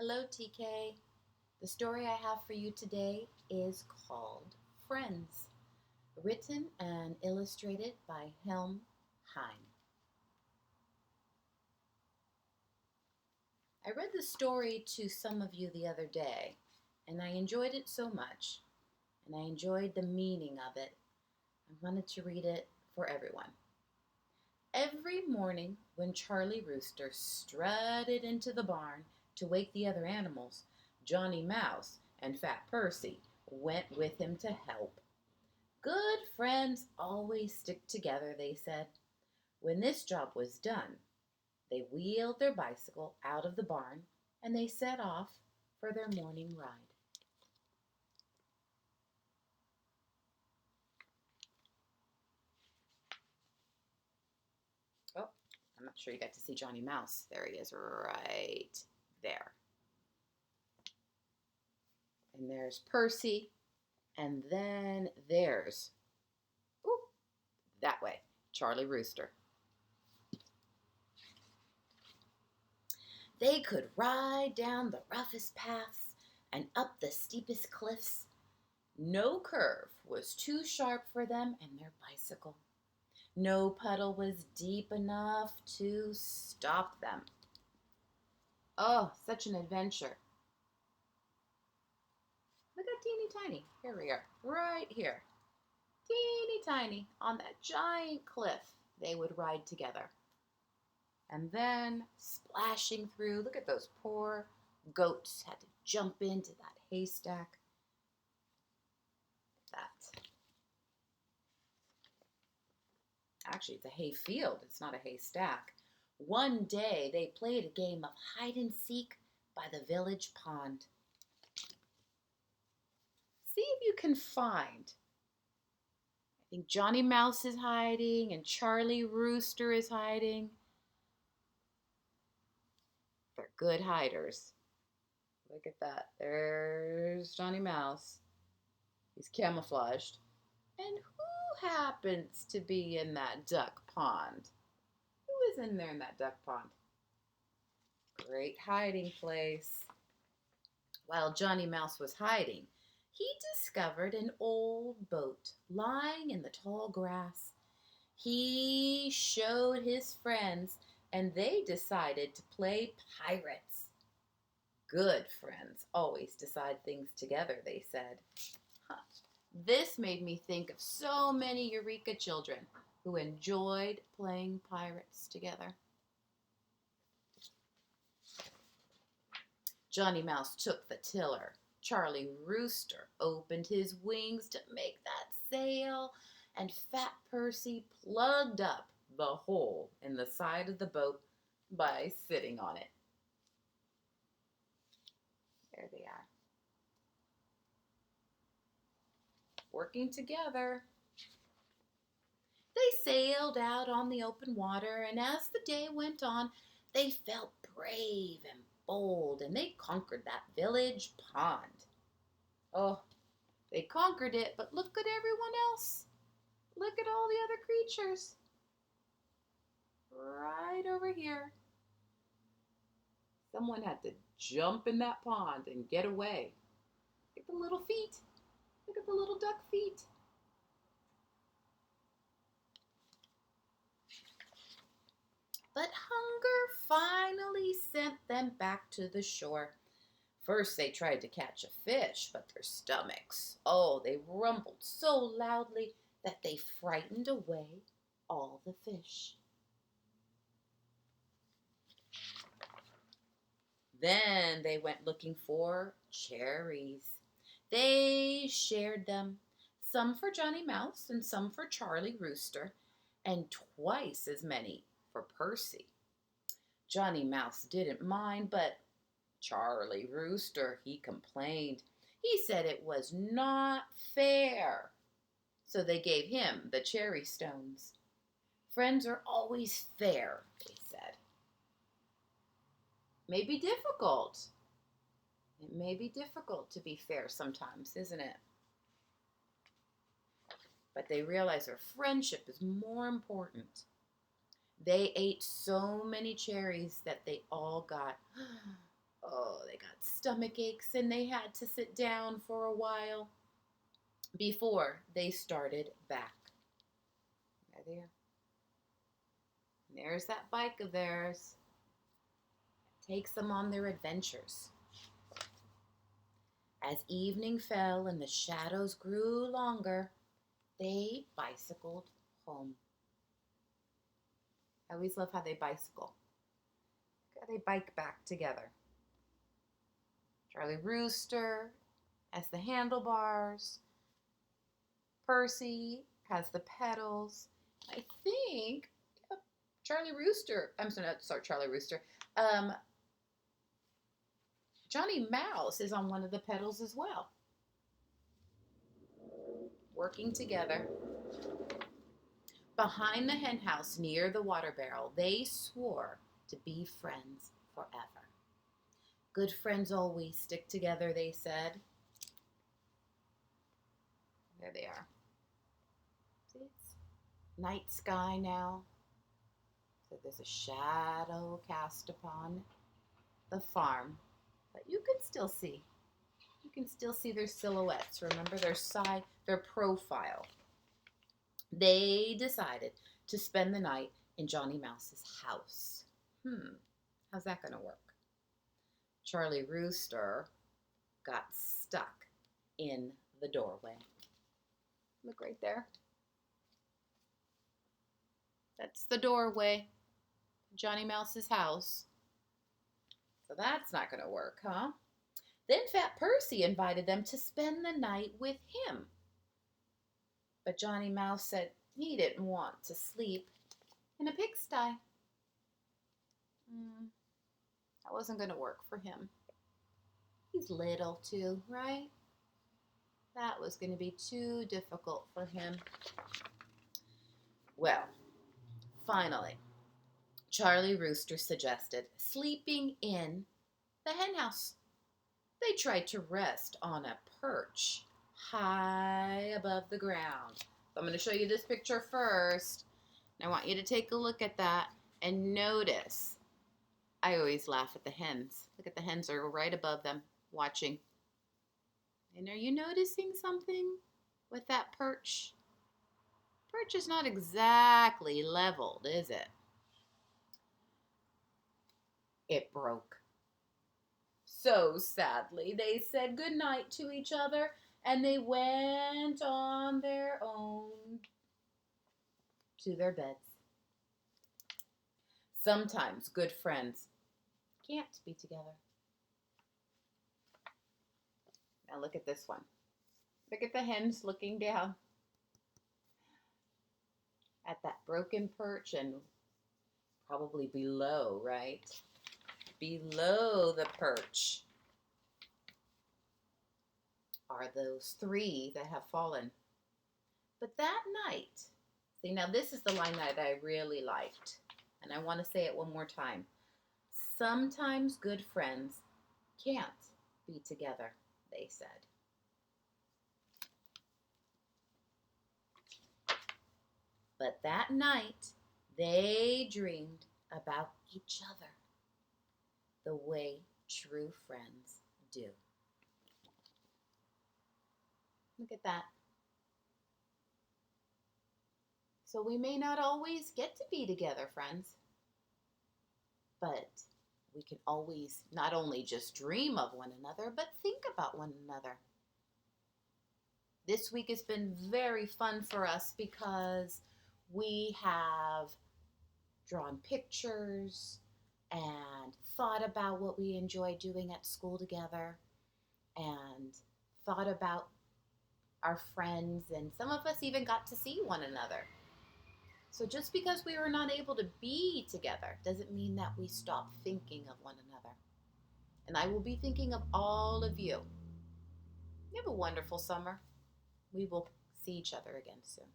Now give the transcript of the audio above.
Hello, TK. The story I have for you today is called Friends, written and illustrated by Helm Heim. I read the story to some of you the other day, and I enjoyed it so much, and I enjoyed the meaning of it. I wanted to read it for everyone. Every morning, when Charlie Rooster strutted into the barn to wake the other animals, Johnny Mouse and Fat Percy went with him to help. Good friends always stick together, they said. When this job was done, they wheeled their bicycle out of the barn and they set off for their morning ride. Oh, I'm not sure you got to see Johnny Mouse. There he is right there. And there's Percy. And then there's, ooh, that way, Charlie Rooster. They could ride down the roughest paths and up the steepest cliffs. No curve was too sharp for them and their bicycle. No puddle was deep enough to stop them. Oh, such an adventure. Look how teeny tiny. Here we are, right here. Teeny tiny on that giant cliff they would ride together. And then splashing through, look at those poor goats had to jump into that haystack. That. Actually, it's a hay field, it's not a haystack. One day they played a game of hide and seek by the village pond. See if you can find. I think Johnny Mouse is hiding and Charlie Rooster is hiding. They're good hiders. Look at that. There's Johnny Mouse. He's camouflaged. And who happens to be in that duck pond? Who is in there in that duck pond? Great hiding place. While Johnny Mouse was hiding, he discovered an old boat lying in the tall grass. He showed his friends, and they decided to play pirates. Good friends always decide things together, they said. Huh. This made me think of so many Eureka children who enjoyed playing pirates together. Johnny Mouse took the tiller. Charlie Rooster opened his wings to make that sail, and Fat Percy plugged up the hole in the side of the boat by sitting on it. There they are. Working together. They sailed out on the open water, and as the day went on, they felt brave and bold, and they conquered that village pond. Oh, they conquered it, but look at everyone else. Look at all the other creatures. Right over here. Someone had to jump in that pond and get away. Look at the little feet. Look at the little duck feet. But hunger finally sent them back to the shore. First they tried to catch a fish, but their stomachs, oh, they rumbled so loudly that they frightened away all the fish. Then they went looking for cherries. They shared them, some for Johnny Mouse and some for Charlie Rooster, and twice as many for Percy. Johnny Mouse didn't mind, but Charlie Rooster, he complained. He said it was not fair. So they gave him the cherry stones. Friends are always fair, they said. May be difficult. It may be difficult to be fair sometimes, isn't it? But they realize their friendship is more important. They ate so many cherries that they all got, oh, they got stomach aches and they had to sit down for a while before they started back. There they are. There's that bike of theirs. Takes them on their adventures. As evening fell and the shadows grew longer, they bicycled home. I always love how they bicycle. They bike back together. Charlie Rooster has the handlebars. Percy has the pedals. I think Charlie Rooster. I'm sorry, not Charlie Rooster. Johnny Mouse is on one of the pedals as well. Working together. Behind the hen house near the water barrel, they swore to be friends forever. Good friends always stick together, they said. There they are. See, it's night sky now. So there's a shadow cast upon the farm. But you can still see. You can still see their silhouettes. Remember their profile. They decided to spend the night in Johnny Mouse's house. How's that going to work? Charlie Rooster got stuck in the doorway. Look right there. That's the doorway. Johnny Mouse's house. So that's not going to work, huh? Then Fat Percy invited them to spend the night with him. But Johnny Mouse said he didn't want to sleep in a pigsty. That wasn't going to work for him. He's little too, right? That was going to be too difficult for him. Well, finally, Charlie Rooster suggested sleeping in the hen house. They tried to rest on a perch high above the ground. So I'm going to show you this picture first. And I want you to take a look at that and notice. I always laugh at the hens. Look at the hens are right above them watching. And are you noticing something with that perch? Perch is not exactly leveled, is it? It broke. So sadly, they said goodnight to each other and they went on their own to their beds. Sometimes good friends can't be together. Now look at this one. Look at the hens looking down at that broken perch and probably below, right? Below the perch are those three that have fallen. But that night, see, now this is the line that I really liked, and I want to say it one more time. Sometimes good friends can't be together, they said. But that night, they dreamed about each other the way true friends do. Look at that. So we may not always get to be together, friends, but we can always not only just dream of one another, but think about one another. This week has been very fun for us because we have drawn pictures and thought about what we enjoy doing at school together and thought about our friends, and some of us even got to see one another. So just because we were not able to be together doesn't mean that we stop thinking of one another. And I will be thinking of all of you. You have a wonderful summer. We will see each other again soon.